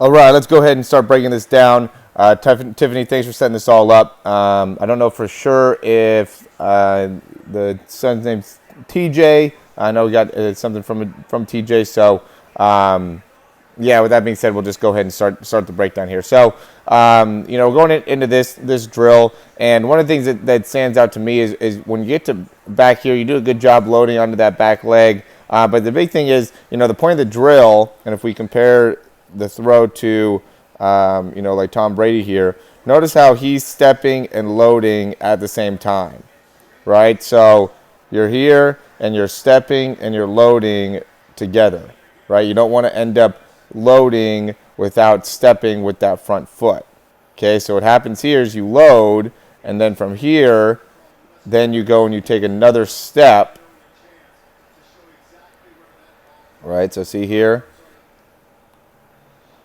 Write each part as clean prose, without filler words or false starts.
All right, let's go ahead and start breaking this down. Tiffany, thanks for setting this all up. I don't know for sure if the son's name's TJ. I know we got something from TJ. So, yeah, with that being said, we'll just go ahead and start the breakdown here. So, we're going into this drill, and one of the things that stands out to me is when you get to back here, you do a good job loading onto that back leg. But the big thing is, the point of the drill, and if we compare the throw to, like Tom Brady here, notice how he's stepping and loading at the same time, right? So you're here and you're stepping and you're loading together, right? You don't want to end up loading without stepping with that front foot. Okay, so what happens here is you load, and then from here, then you go and you take another step, right? So see here,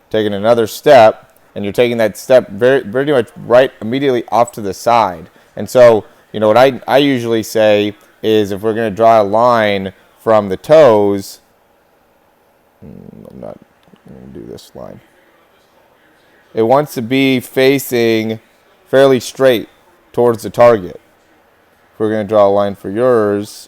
taking another step, and you're taking that step very much right immediately off to the side. And so, what I usually say is if we're going to draw a line from the toes, I'm not going to do this line. It wants to be facing fairly straight towards the target. If we're going to draw a line for yours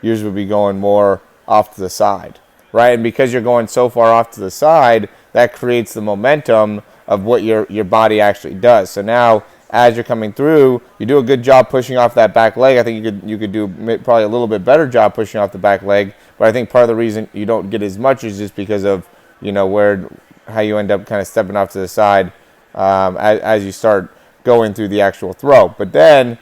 would be going more off to the side, right? And because you're going so far off to the side, that creates the momentum of what your body actually does. So now, as you're coming through, you do a good job pushing off that back leg. I think you could do probably a little bit better job pushing off the back leg. But I think part of the reason you don't get as much is just because of how you end up kind of stepping off to the side as you start going through the actual throw. But then,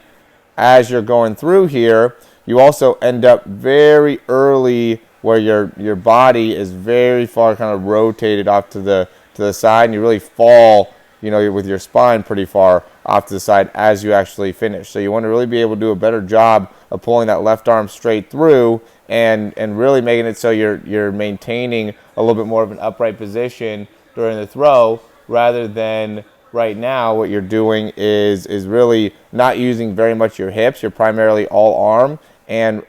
as you're going through here, you also end up very early where your body is very far kind of rotated off to the side, and you really fall, with your spine pretty far off to the side as you actually finish. So you want to really be able to do a better job of pulling that left arm straight through and really making it so you're maintaining a little bit more of an upright position during the throw, rather than right now what you're doing is really not using very much your hips. You're primarily all arm and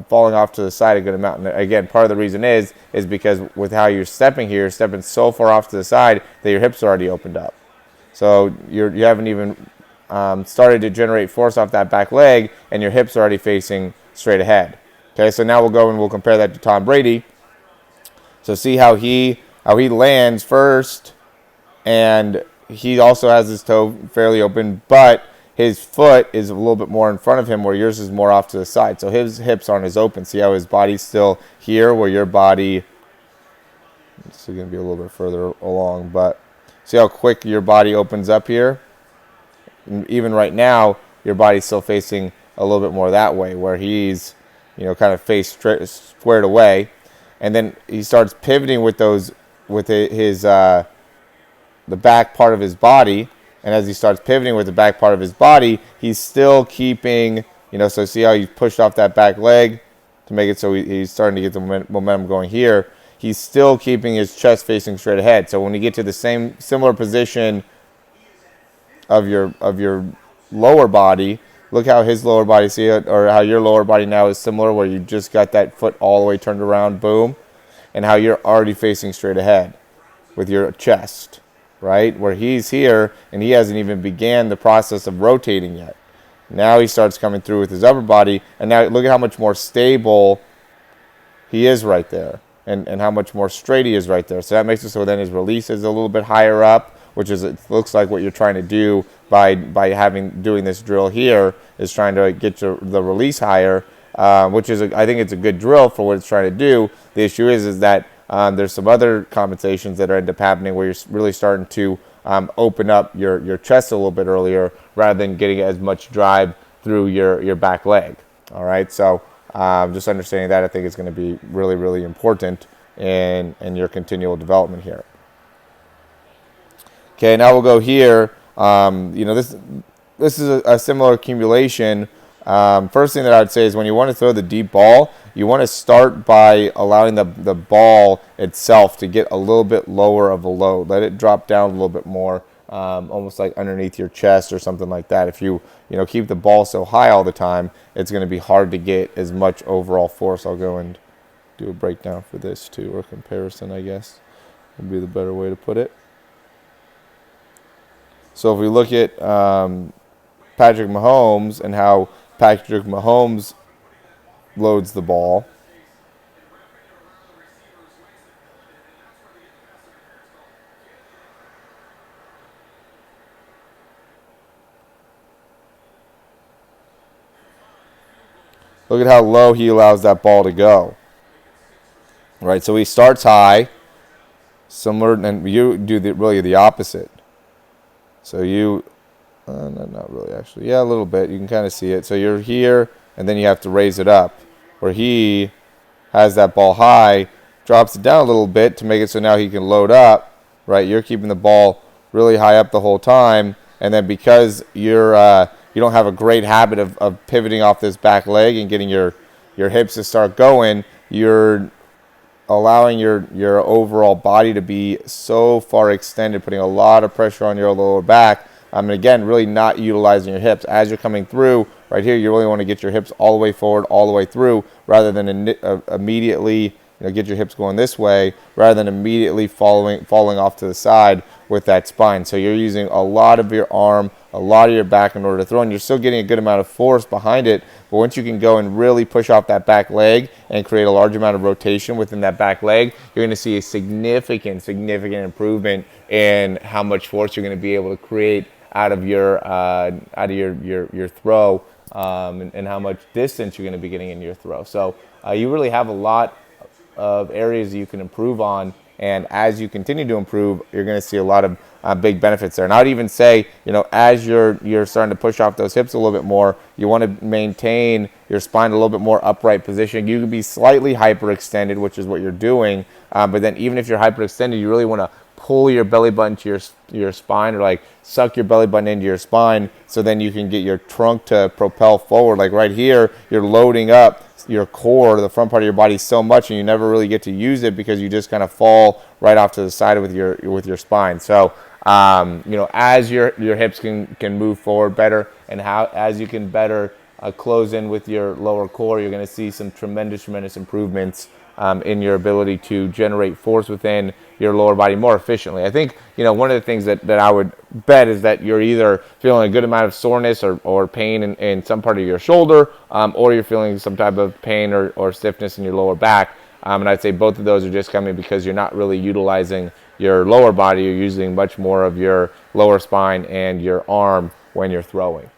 falling off to the side a good amount. And again, part of the reason is because with how you're stepping here, you're stepping so far off to the side that your hips are already opened up. So you haven't even started to generate force off that back leg, and your hips are already facing straight ahead. Okay, so now we'll go and we'll compare that to Tom Brady. So see how he lands first, and he also has his toe fairly open, but his foot is a little bit more in front of him, where yours is more off to the side. So his hips aren't as open. See how his body's still here, where your body, it's going to be a little bit further along, but see how quick your body opens up here? And even right now, your body's still facing a little bit more that way, where he's, kind of squared away. And then he starts pivoting with his the back part of his body. And as he starts pivoting with the back part of his body, he's still keeping, so see how he pushed off that back leg to make it so he's starting to get the momentum going here. He's still keeping his chest facing straight ahead. So when you get to the similar position of your lower body, look how his lower body, see it, or how your lower body now is similar, where you just got that foot all the way turned around, boom, and how you're already facing straight ahead with your chest. Right, where he's here and he hasn't even began the process of rotating yet. Now he starts coming through with his upper body, and now look at how much more stable he is right there, and how much more straight he is right there. So that makes it so then his release is a little bit higher up, which is, it looks like what you're trying to do by doing this drill here, is trying to get the release higher, which is I think it's a good drill for what it's trying to do. The issue is that there's some other compensations that end up happening where you're really starting to open up your chest a little bit earlier, rather than getting as much drive through your back leg. All right, so just understanding that, I think, is going to be really, really important in your continual development here. Okay, now we'll go here. This is a similar accumulation. First thing that I would say is when you want to throw the deep ball, you want to start by allowing the ball itself to get a little bit lower of a load. Let it drop down a little bit more, almost like underneath your chest or something like that. If you keep the ball so high all the time, it's going to be hard to get as much overall force. I'll go and do a breakdown for this too, or comparison, I guess. would be the better way to put it. So if we look at Patrick Mahomes and how Patrick Mahomes loads the ball, look at how low he allows that ball to go. Right, so he starts high, similar, and you do really the opposite. So you, not really actually, yeah, a little bit. You can kind of see it. So you're here, and then you have to raise it up. Where he has that ball high, drops it down a little bit to make it so now he can load up. Right, you're keeping the ball really high up the whole time, and then because you don't have a great habit of pivoting off this back leg and getting your hips to start going, you're allowing your overall body to be so far extended, putting a lot of pressure on your lower back. And again, really not utilizing your hips. As you're coming through, right here, you really want to get your hips all the way forward, all the way through, rather than immediately get your hips going this way, rather than immediately falling off to the side with that spine. So you're using a lot of your arm, a lot of your back in order to throw, and you're still getting a good amount of force behind it. But once you can go and really push off that back leg and create a large amount of rotation within that back leg, you're going to see a significant improvement in how much force you're going to be able to create out of your throw, and how much distance you're going to be getting in your throw. So you really have a lot of areas you can improve on, and as you continue to improve, you're going to see a lot of big benefits there. And I'd even say, as you're starting to push off those hips a little bit more, you want to maintain your spine a little bit more upright position. You can be slightly hyperextended, which is what you're doing, but then even if you're hyperextended, you really want to pull your belly button to your spine, or like suck your belly button into your spine, so then you can get your trunk to propel forward. Like right here, you're loading up your core, the front part of your body, so much, and you never really get to use it because you just kind of fall right off to the side with your spine. So as your hips can move forward better, and as you can better close in with your lower core, you're going to see some tremendous improvements in your ability to generate force within your lower body more efficiently. I think one of the things that I would bet is that you're either feeling a good amount of soreness or pain in some part of your shoulder, or you're feeling some type of pain or stiffness in your lower back. And I'd say both of those are just coming because you're not really utilizing your lower body. You're using much more of your lower spine and your arm when you're throwing.